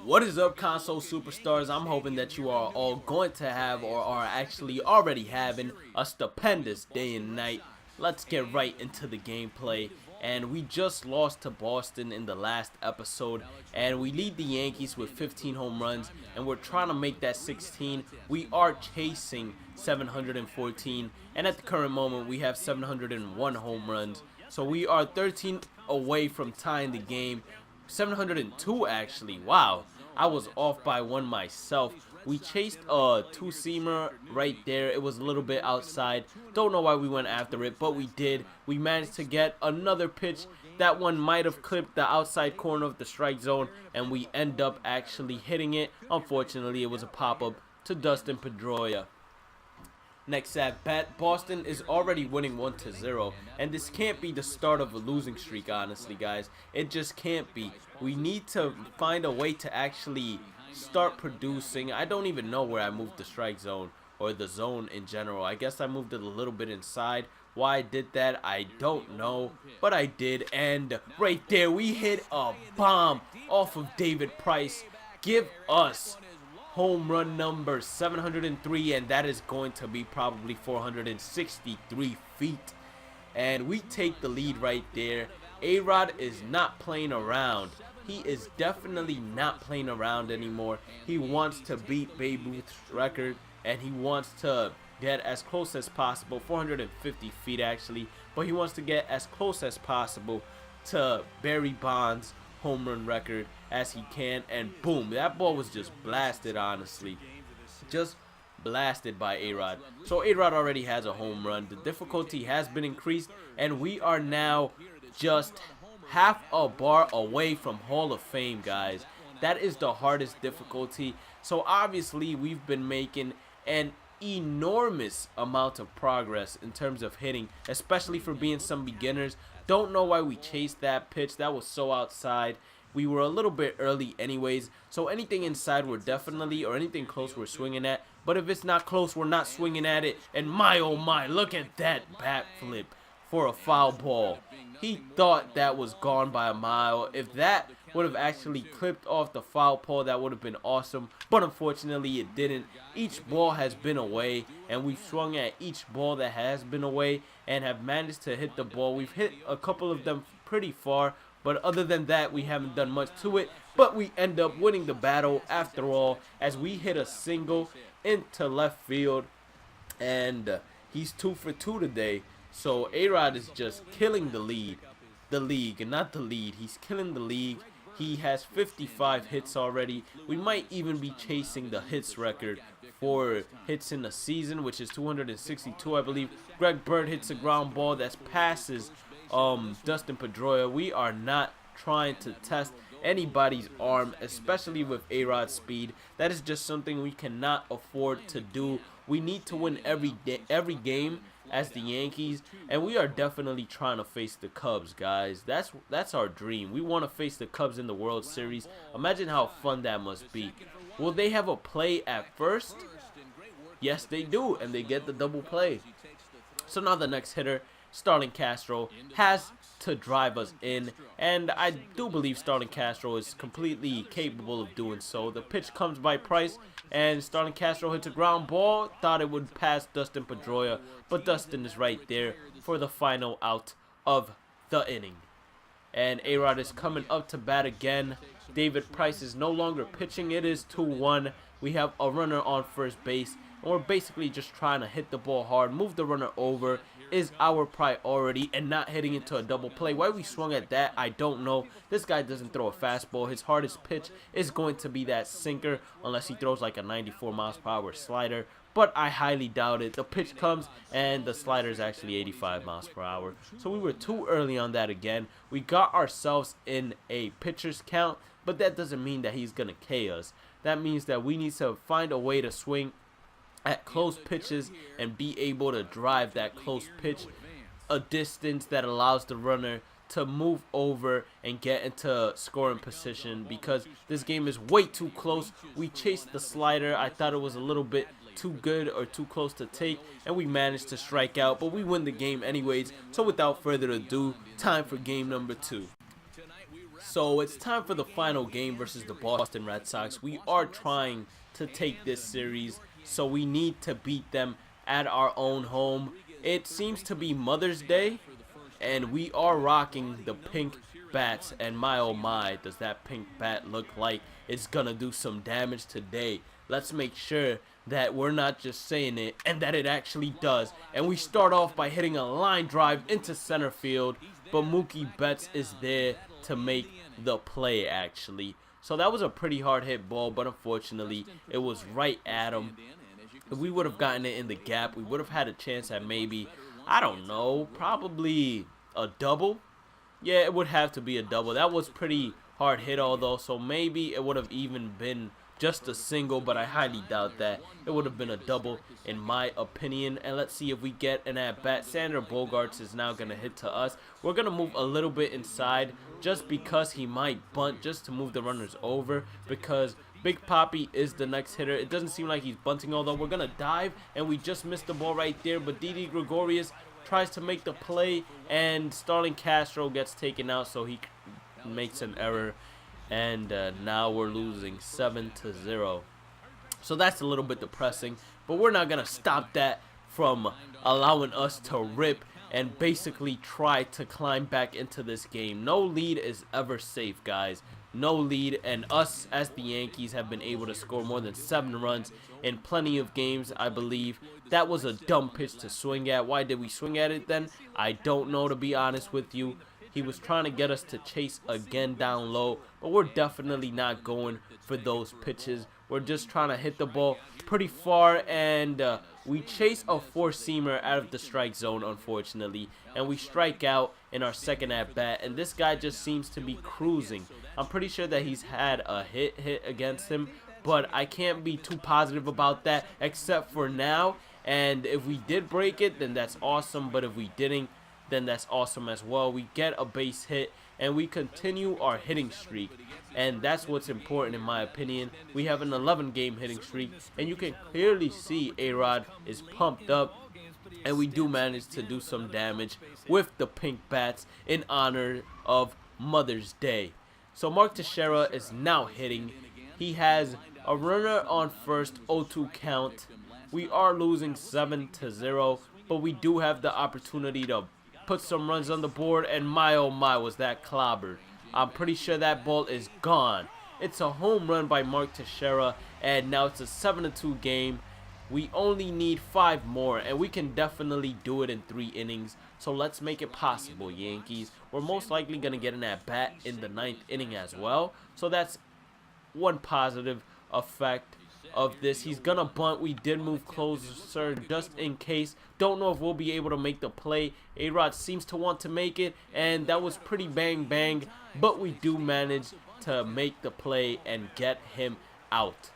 What is up, console superstars? I'm hoping that you are all going to have or are actually already having a stupendous day and night. Let's get right into the gameplay. And we just lost to Boston in the last episode, and we lead the Yankees with 15 home runs, and we're trying to make that 16. We are chasing 714, and at the current moment we have 701 home runs. So we are 13 away from tying the game. 702 actually. Wow, I was off by one myself. We chased a two-seamer right there. It was a little bit outside. Don't know why we went after it, but we did. We managed to get another pitch. That one might have clipped the outside corner of the strike zone, and we end up actually hitting it. Unfortunately, it was a pop-up to Dustin Pedroia. Next at bat, Boston is already winning 1-0, and this can't be the start of a losing streak, honestly, guys. It just can't be. We need to find a way to actually start producing. I don't even know where I moved the strike zone or the zone in general. I guess I moved it a little bit inside. Why I did that, I don't know, but I did, and right there, we hit a bomb off of David Price. Give us home run number 703, and that is going to be probably 463 feet, and we take the lead right there. A-Rod is not playing around. He is definitely not playing around anymore. He wants to beat Babe Ruth's record, and he wants to get as close as possible, 450 feet actually, but he wants to get as close as possible to Barry Bonds' home run record as he can, and boom, that ball was just blasted, honestly. Just blasted by A-Rod. So A-Rod already has a home run. The difficulty has been increased, and we are now just half a bar away from Hall of Fame, guys. That is the hardest difficulty. So obviously we've been making an enormous amount of progress in terms of hitting, especially for being some beginners. Don't know why we chased that pitch. That was so outside. We were a little bit early anyways, so anything inside we're definitely, or anything close we're swinging at, but if it's not close, we're not swinging at it. And my oh my, look at that bat flip for a foul ball. He thought that was gone by a mile. If that would have actually clipped off the foul pole, that would have been awesome, but unfortunately it didn't. Each ball has been away, and we've swung at each ball that has been away and have managed to hit the ball. We've hit a couple of them pretty far, but other than that, we haven't done much to it. But we end up winning the battle after all, as we hit a single into left field, and he's 2 for 2 today. So A-Rod is just killing the league, and not the lead. He's killing the league. He has 55 hits already. We might even be chasing the hits record for hits in the season, which is 262, I believe. Greg Bird hits a ground ball that passes Dustin Pedroia. We are not trying to test anybody's arm, especially with A-Rod's speed. That is just something we cannot afford to do. We need to win every game as the Yankees, and we are definitely trying to face the Cubs, guys. That's our dream. We want to face the Cubs in the World Series. Imagine how fun that must be. Will they have a play at first? Yes, they do, and they get the double play. So now the next hitter, Starlin Castro, has to drive us in, and I do believe Starlin Castro is completely capable of doing so. The pitch comes by Price, and Starlin Castro hits a ground ball. Thought it would pass Dustin Pedroia, but Dustin is right there for the final out of the inning. And A-Rod is coming up to bat again. David Price is no longer pitching. It is 2-1. We have a runner on first base, and we're basically just trying to hit the ball hard, move the runner over is our priority, and not hitting into a double play. Why we swung at that, I don't know. This guy doesn't throw a fastball. His hardest pitch is going to be that sinker, unless he throws like a 94 miles per hour slider, but I highly doubt it. The pitch comes, and the slider is actually 85 miles per hour. So we were too early on that again. We got ourselves in a pitcher's count, but that doesn't mean that he's going to K us. That means that we need to find a way to swing at close pitches and be able to drive that close pitch a distance that allows the runner to move over and get into scoring position, because this game is way too close. We chased the slider. I thought it was a little bit too good or too close to take, and we managed to strike out, but we win the game anyways. So without further ado, time for game number 2. So it's time for the final game versus the Boston Red Sox. We are trying to take this series, so we need to beat them at our own home. It seems to be Mother's Day, and we are rocking the pink bats, and my oh my, does that pink bat look like it's gonna do some damage today. Let's make sure that we're not just saying it and that it actually does. And we start off by hitting a line drive into center field, but Mookie Betts is there to make the play actually. So that was a pretty hard hit ball, but unfortunately it was right at him. If we would have gotten it in the gap, we would have had a chance at maybe, I don't know, probably a double. Yeah, it would have to be a double. That was pretty hard hit although, so maybe it would have even been just a single, but I highly doubt that. It would have been a double in my opinion. And let's see if we get an at-bat. Sander Bogarts is now going to hit to us. We're going to move a little bit inside just because he might bunt just to move the runners over, because Big Papi is the next hitter. It doesn't seem like he's bunting, although we're going to dive, and we just missed the ball right there. But Didi Gregorius tries to make the play, and Starling Castro gets taken out, so he makes an error. And now we're losing 7-0. So that's a little bit depressing, but we're not going to stop that from allowing us to rip and basically try to climb back into this game. No lead is ever safe, guys. No lead, and us as the Yankees have been able to score more than 7 runs in plenty of games, I believe. That was a dumb pitch to swing at. Why did we swing at it then? I don't know, to be honest with you. He was trying to get us to chase again down low, but we're definitely not going for those pitches. We're just trying to hit the ball pretty far, and we chase a four-seamer out of the strike zone, unfortunately, and we strike out in our second at-bat, and this guy just seems to be cruising. I'm pretty sure that he's had a hit against him, but I can't be too positive about that except for now, and if we did break it, then that's awesome, but if we didn't, then that's awesome as well. We get a base hit and we continue our hitting streak, and that's what's important in my opinion. We have an 11-game hitting streak, and you can clearly see A-Rod is pumped up, and we do manage to do some damage with the pink bats in honor of Mother's Day. So Mark Teixeira is now hitting. He has a runner on first, 0-2 count. We are losing 7-0, but we do have the opportunity to put some runs on the board, and my oh my, was that clobbered. I'm pretty sure that ball is gone. It's a home run by Mark Teixeira, and now it's a 7-2 game. We only need 5 more, and we can definitely do it in 3 innings. So let's make it possible, Yankees. We're most likely going to get an at-bat in the 9th inning as well. So that's one positive effect of this. He's gonna bunt. We did move closer just in case. Don't know if we'll be able to make the play. A-Rod seems to want to make it, and that was pretty bang, but we do manage to make the play and get him out.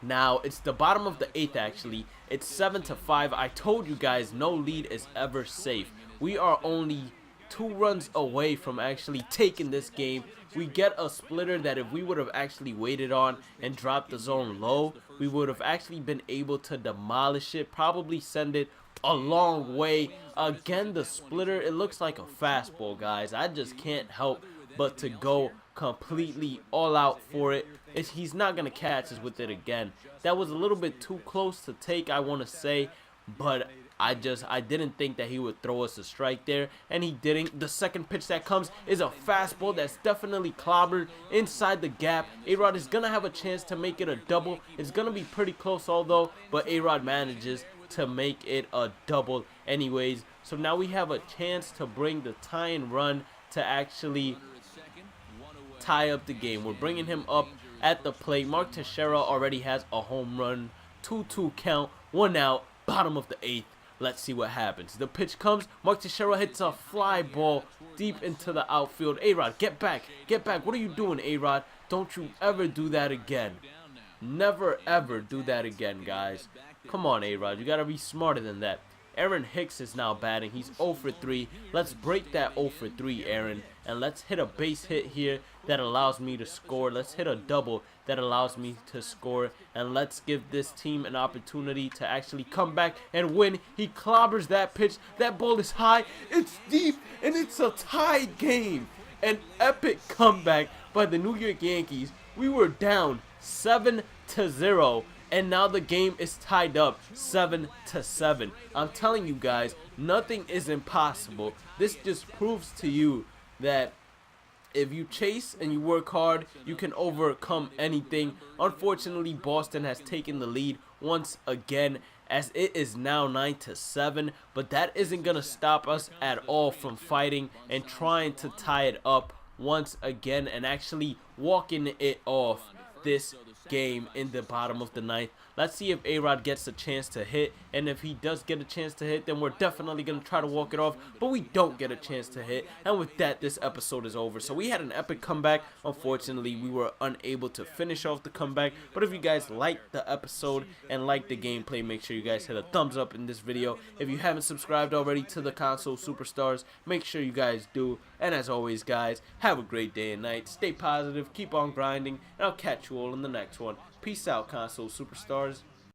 Now it's the bottom of the 8th actually. It's 7-5. I told you guys no lead is ever safe. We are only 2 runs away from actually taking this game. We get a splitter that if we would have actually waited on and dropped the zone low, we would have actually been able to demolish it, probably send it a long way. Again, the splitter, it looks like a fastball, guys. I just can't help but to go completely all out for it. He's not going to catch us with it again. That was a little bit too close to take, I want to say, but I didn't think that he would throw us a strike there, and he didn't. The second pitch that comes is a fastball that's definitely clobbered inside the gap. A-Rod is going to have a chance to make it a double. It's going to be pretty close although, but A-Rod manages to make it a double anyways. So now we have a chance to bring the tying run to actually tie up the game. We're bringing him up at the plate. Mark Teixeira already has a home run. 2-2 count, 1 out, bottom of the 8th. Let's see what happens. The pitch comes. Mark Teixeira hits a fly ball deep into the outfield. A-Rod, get back. Get back. What are you doing, A-Rod? Don't you ever do that again. Never, ever do that again, guys. Come on, A-Rod. You got to be smarter than that. Aaron Hicks is now batting. He's 0 for 3. Let's break that 0 for 3, Aaron. And let's hit a base hit here that allows me to score. Let's hit a double that allows me to score. And let's give this team an opportunity to actually come back and win. He clobbers that pitch. That ball is high. It's deep. And it's a tied game. an epic comeback by the New York Yankees. We were down 7-0. And now the game is tied up 7-7. I'm telling you guys, nothing is impossible. This just proves to you that if you chase and you work hard, you can overcome anything. Unfortunately, Boston has taken the lead once again, as it is now 9-7. But that isn't going to stop us at all from fighting and trying to tie it up once again and actually walking it off this game in the bottom of the ninth. Let's see if A-Rod gets a chance to hit, and if he does get a chance to hit, then we're definitely going to try to walk it off, but we don't get a chance to hit, and with that, this episode is over. So we had an epic comeback. Unfortunately, we were unable to finish off the comeback, but if you guys liked the episode and liked the gameplay, make sure you guys hit a thumbs up in this video. If you haven't subscribed already to the Console Superstars, make sure you guys do, and as always, guys, have a great day and night. Stay positive, keep on grinding, and I'll catch you all in the next one. Peace out, Console Superstars.